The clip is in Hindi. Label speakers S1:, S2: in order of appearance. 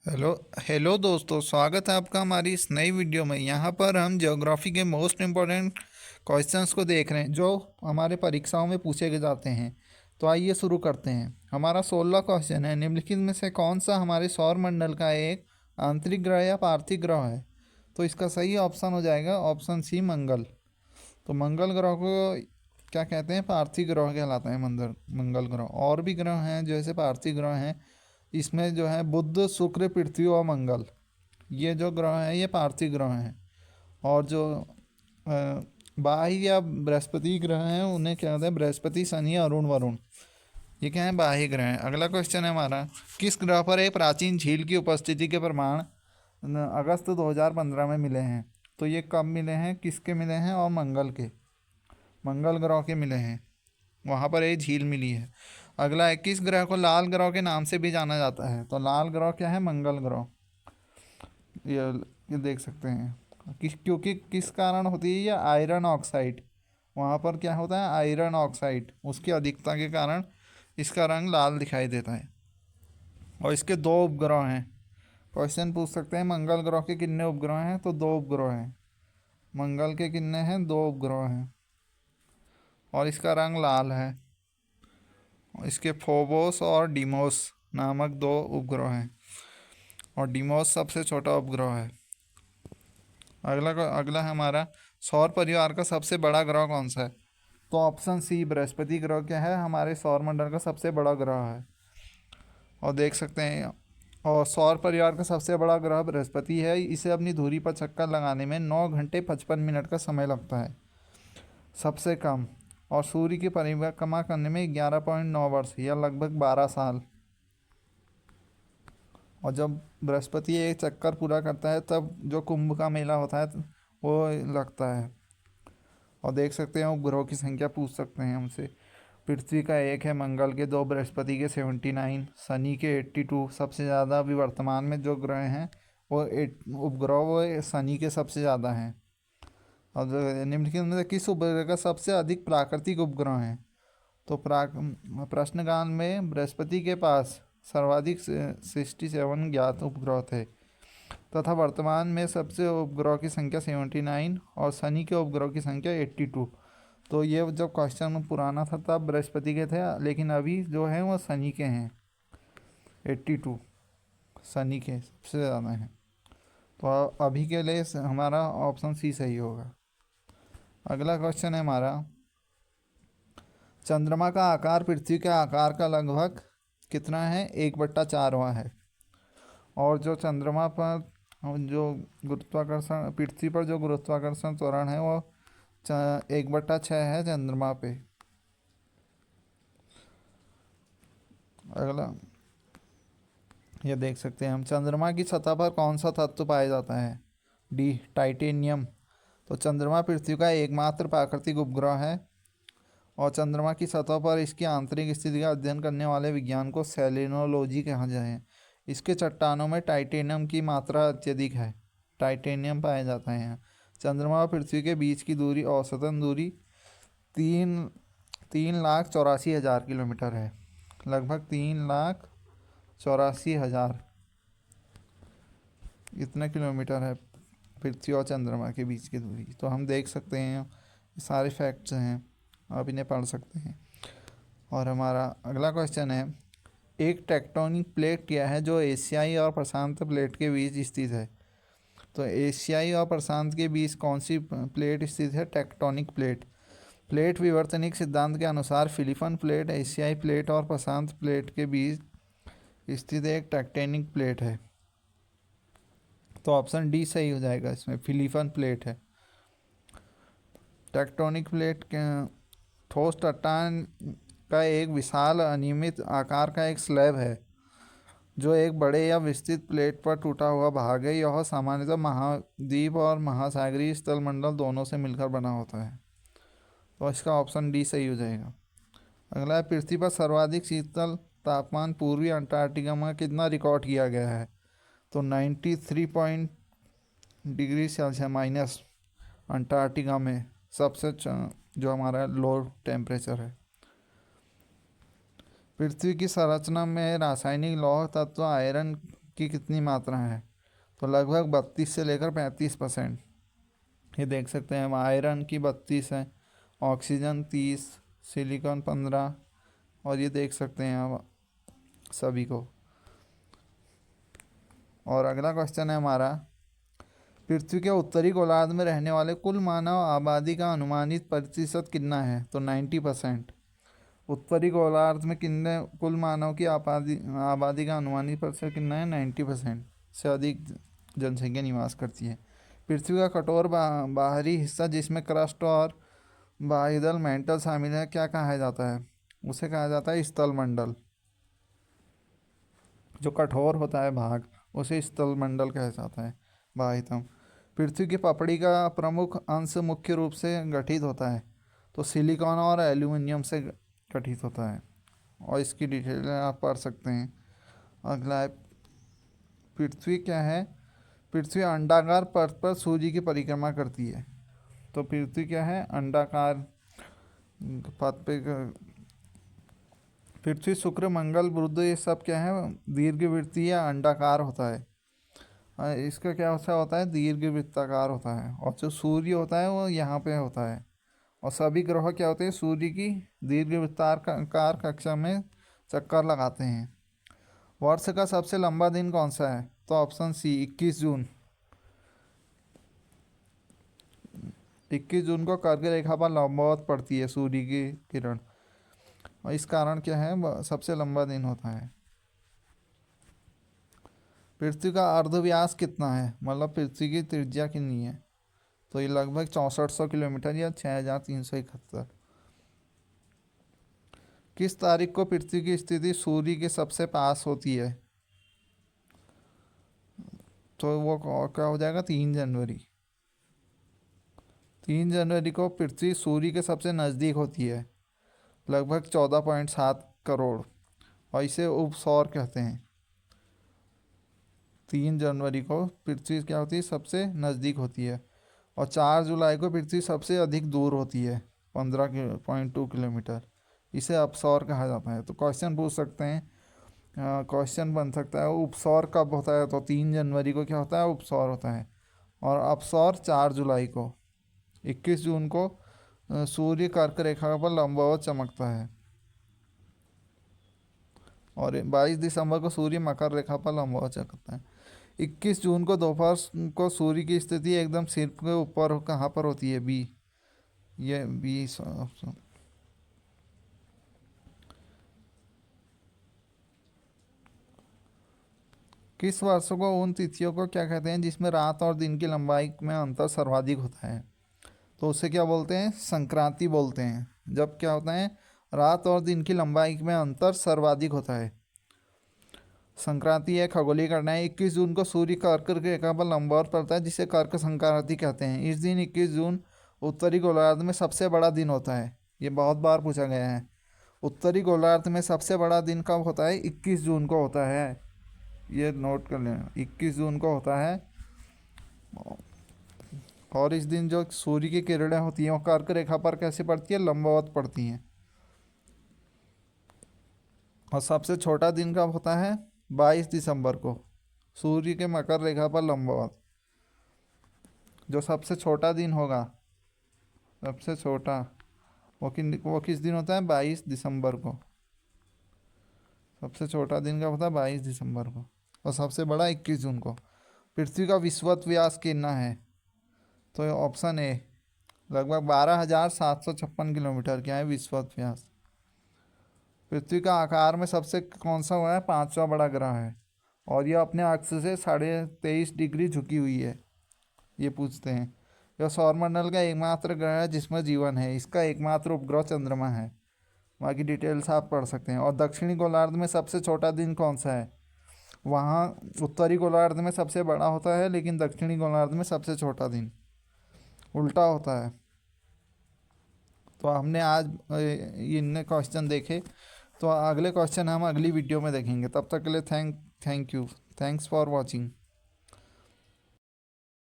S1: हेलो हेलो दोस्तों, स्वागत है आपका हमारी इस नई वीडियो में। यहाँ पर हम ज्योग्राफी के मोस्ट इम्पोर्टेंट क्वेश्चंस को देख रहे हैं जो हमारे परीक्षाओं में पूछे गए जाते हैं। तो आइए शुरू करते हैं। हमारा 16 क्वेश्चन है, निम्नलिखित में से कौन सा हमारे सौर मंडल का एक आंतरिक ग्रह या पार्थिव ग्रह है? तो इसका सही ऑप्शन हो जाएगा ऑप्शन सी, मंगल। तो मंगल ग्रह को क्या कहते हैं? पार्थिव ग्रह कहलाता है मंगल मंगल ग्रह। और भी ग्रह हैं जैसे पार्थिव ग्रह हैं, इसमें जो है बुध, शुक्र, पृथ्वी और मंगल, ये जो ग्रह हैं ये पार्थिव ग्रह हैं। और जो बाह्य या बृहस्पति ग्रह हैं उन्हें क्या कहते हैं? बृहस्पति, शनि, अरुण, वरुण, ये क्या है? बाह्य ग्रह हैं। अगला क्वेश्चन है हमारा, किस ग्रह पर एक प्राचीन झील की उपस्थिति के प्रमाण अगस्त 2015 में मिले हैं? तो ये कब मिले हैं, किसके मिले हैं? और मंगल के, मंगल ग्रह के मिले हैं। वहाँ पर एक झील मिली है। अगला है, किस ग्रह को लाल ग्रह के नाम से भी जाना जाता है? तो लाल ग्रह क्या है? मंगल ग्रह। ये ये देख सकते हैं क्योंकि किस कारण होती है ये? Iron oxide. वहाँ पर क्या होता है? आयरन ऑक्साइड, उसकी अधिकता के कारण इसका रंग लाल दिखाई देता है। और इसके दो उपग्रह हैं। क्वेश्चन पूछ सकते हैं मंगल ग्रह के कितने उपग्रह हैं? तो दो उपग्रह हैं। मंगल के कितने हैं? दो उपग्रह हैं। और इसका रंग लाल है। इसके फोबोस और डीमोस नामक दो उपग्रह हैं। और डीमोस सबसे छोटा उपग्रह है। अगला है हमारा, सौर परिवार का सबसे बड़ा ग्रह कौन सा है? तो ऑप्शन सी, बृहस्पति ग्रह क्या है? हमारे सौर मंडल का सबसे बड़ा ग्रह है। और देख सकते हैं, और सौर परिवार का सबसे बड़ा ग्रह बृहस्पति है। इसे अपनी धुरी पर चक्कर लगाने में 9 घंटे 55 मिनट का समय लगता है, सबसे कम। और सूर्य की परिक्रमा करने में 11.9 वर्ष या लगभग 12 साल। और जब बृहस्पति एक चक्कर पूरा करता है तब जो कुंभ का मेला होता है वो लगता है। और देख सकते हैं उपग्रहों की संख्या पूछ सकते हैं हमसे। पृथ्वी का एक है, मंगल के दो, बृहस्पति के 79, शनि के 82। सबसे ज़्यादा अभी वर्तमान में जो ग्रह हैं वो उपग्रह वो शनि के सबसे ज़्यादा हैं। और निम्नलिखित में से किस उपग्रह का सबसे अधिक प्राकृतिक उपग्रह हैं? तो प्रश्नकाल में बृहस्पति के पास सर्वाधिक 67 ज्ञात उपग्रह थे, तथा वर्तमान में सबसे उपग्रह की संख्या 79 और शनि के उपग्रह की संख्या 82। तो ये जब क्वेश्चन पुराना था तब बृहस्पति के थे, लेकिन अभी जो है वो शनि के हैं। 82 शनि के सबसे ज़्यादा हैं। तो अभी के लिए हमारा ऑप्शन सी सही होगा। अगला क्वेश्चन है हमारा, चंद्रमा का आकार पृथ्वी के आकार का लगभग कितना है? 1/4वां है। और जो चंद्रमा पर जो गुरुत्वाकर्षण, पृथ्वी पर जो गुरुत्वाकर्षण त्वरण है वो 1/6 है चंद्रमा पे। अगला ये देख सकते हैं हम, चंद्रमा की सतह पर कौन सा तत्व पाया जाता है? D, titanium. तो चंद्रमा पृथ्वी का एकमात्र प्राकृतिक उपग्रह है। और चंद्रमा की सतह पर इसकी आंतरिक स्थिति का अध्ययन करने वाले विज्ञान को सेलेनोलॉजी कहा जाए। इसके चट्टानों में टाइटेनियम की मात्रा अत्यधिक है। टाइटेनियम पाया जाता है यहाँ। चंद्रमा और पृथ्वी के बीच की दूरी, औसतन दूरी 3,3,84,000 किलोमीटर है। लगभग 3,84,000 इतने किलोमीटर है पृथ्वी और चंद्रमा के बीच की दूरी। तो हम देख सकते हैं सारे फैक्ट्स हैं, आप इन्हें पढ़ सकते हैं। और हमारा अगला क्वेश्चन है, एक टेक्टोनिक प्लेट क्या है जो एशियाई और प्रशांत प्लेट के बीच स्थित है? तो एशियाई और प्रशांत के बीच कौन सी प्लेट स्थित है? Tectonic plate. प्लेट विवर्तनिक सिद्धांत के अनुसार फिलिपन प्लेट एशियाई प्लेट और प्रशांत प्लेट के बीच स्थित एक टेक्टोनिक प्लेट है। तो ऑप्शन डी सही हो जाएगा, इसमें फिलिपन प्लेट है। टेक्टोनिक प्लेट ठोस चट्टान का एक विशाल अनियमित आकार का एक स्लैब है जो एक बड़े या विस्तृत प्लेट पर टूटा हुआ भाग है। यह सामान्यतः महाद्वीप और महासागरीय स्थलमंडल दोनों से मिलकर बना होता है। तो इसका ऑप्शन डी सही हो जाएगा। अगला है, पृथ्वी पर सर्वाधिक शीतल तापमान पूर्वी अंटार्कटिका में कितना रिकॉर्ड किया गया है? तो 93 डिग्री सेल्सियस माइनस अंटार्कटिका में सबसे जो हमारा लो टेम्परेचर है। पृथ्वी की संरचना में रासायनिक लौह तत्व आयरन की कितनी मात्रा है? तो लगभग 32 से लेकर 35%। ये देख सकते हैं हम, आयरन की 32 है, ऑक्सीजन 30, सिलिकॉन 15, और ये देख सकते हैं हम सभी को। और अगला क्वेश्चन है हमारा, पृथ्वी के उत्तरी गोलार्ध में रहने वाले कुल मानव आबादी का अनुमानित प्रतिशत कितना है? तो 90%। उत्तरी गोलार्ध में कितने कुल मानव की आबादी आबादी का अनुमानित प्रतिशत कितना है? 90% से अधिक जनसंख्या निवास करती है। पृथ्वी का कठोर बाहरी हिस्सा जिसमें क्रस्ट और बाह्यदल मेंटल शामिल है, क्या कहा जाता है? उसे कहा जाता है स्थल मंडल। जो कठोर होता है भाग, उसे स्थल मंडल कहा जाता है, बाह्यतम। पृथ्वी की पपड़ी का प्रमुख अंश मुख्य रूप से गठित होता है, तो सिलिकॉन और एल्यूमिनियम से गठित होता है, और इसकी डिटेल आप पढ़ सकते हैं। अगला है, पृथ्वी क्या है? पृथ्वी अंडाकार पथ पर सूर्य की परिक्रमा करती है। तो पृथ्वी क्या है? अंडाकार पथ पे। पृथ्वी, शुक्र, मंगल, बुध, ये सब क्या है? दीर्घवृत्तीय या अंडाकार होता है। इसका क्या होता है? दीर्घवृत्ताकार होता है। और जो सूर्य होता है वो यहाँ पे होता है। और सभी ग्रह क्या होते हैं? सूर्य की दीर्घवृत्ताकार कक्षा में चक्कर लगाते हैं। वर्ष का सबसे लंबा दिन कौन सा है? तो ऑप्शन सी, 21 जून। 21 जून को कर्क रेखा पर लंबवत पड़ती है सूर्य की किरण, और इस कारण क्या है? सबसे लंबा दिन होता है। पृथ्वी का अर्धव्यास कितना है? मतलब पृथ्वी की त्रिज्या कितनी है? तो ये लगभग 6400 किलोमीटर या 6371। किस तारीख को पृथ्वी की स्थिति सूर्य के सबसे पास होती है? तो वो क्या हो जाएगा? 3 जनवरी। 3 जनवरी को पृथ्वी सूर्य के सबसे नज़दीक होती है, लगभग 14.7 करोड़, और इसे उपसौर कहते हैं। 3 जनवरी को पृथ्वी क्या होती है? सबसे नज़दीक होती है। और 4 जुलाई को पृथ्वी सबसे अधिक दूर होती है, 15.2 किलोमीटर। इसे अपसौर कहा जाता है। तो क्वेश्चन पूछ सकते हैं, क्वेश्चन बन सकता है, उपसौर कब होता है? तो 3 जनवरी को क्या होता है? उपसौर होता है। और अपसौर 4 जुलाई को। 21 जून को सूर्य कर्क रेखा पर लंबवत चमकता है, और 22 दिसंबर को सूर्य मकर रेखा पर लंबवत चमकता है। 21 जून को दोपहर को सूर्य की स्थिति एकदम सिर के ऊपर कहाँ पर होती है? बी, ये बी ऑप्शन। किस वर्ष को उन तिथियों को क्या कहते हैं जिसमें रात और दिन की लंबाई में अंतर सर्वाधिक होता है? तो उसे क्या बोलते हैं? संक्रांति बोलते हैं। जब क्या होता है? रात और दिन की लंबाई में अंतर सर्वाधिक होता है। संक्रांति है, खगोलीय घटना है। 21 जून को सूर्य कर्क रेखा पर लंबवत पड़ता है, जिसे कर्क संक्रांति कहते हैं। इस दिन 21 जून उत्तरी गोलार्ध में सबसे बड़ा दिन होता है। ये बहुत बार पूछा गया है। उत्तरी गोलार्ध में सबसे बड़ा दिन कब होता है? 21 जून को होता है। ये नोट कर लेना, 21 जून को होता है। और इस दिन जो सूर्य की किरणें होती हैं वो कर्क रेखा पर कैसे पड़ती है? लंबवत पड़ती हैं। और सबसे छोटा दिन कब होता है? 22 दिसंबर को, सूर्य के मकर रेखा पर लंबवत। जो सबसे छोटा दिन होगा, सबसे छोटा, वो किस दिन होता है? 22 दिसंबर को। सबसे छोटा दिन कब होता है? 22 दिसंबर को। और सबसे बड़ा 21 जून को। पृथ्वी का विषुवत व्यास कितना है? तो ऑप्शन ए, लगभग 12,756 किलोमीटर क्या है विषुवत व्यास। पृथ्वी का आकार में सबसे कौन सा हुआ है? 5वां बड़ा ग्रह है, और यह अपने अक्ष से 23.5 डिग्री झुकी हुई है। ये पूछते हैं। यह सौरमंडल का एकमात्र ग्रह है जिसमें जीवन है। इसका एकमात्र उपग्रह चंद्रमा है। बाकी डिटेल्स आप पढ़ सकते हैं। और दक्षिणी गोलार्ध में सबसे छोटा दिन कौन सा है? वहाँ उत्तरी गोलार्ध में सबसे बड़ा होता है, लेकिन दक्षिणी गोलार्ध में सबसे छोटा दिन उल्टा होता है। तो हमने आज इनने क्वेश्चन देखे। तो अगले क्वेश्चन हम अगली वीडियो में देखेंगे। तब तक के लिए thank you, thanks for watching.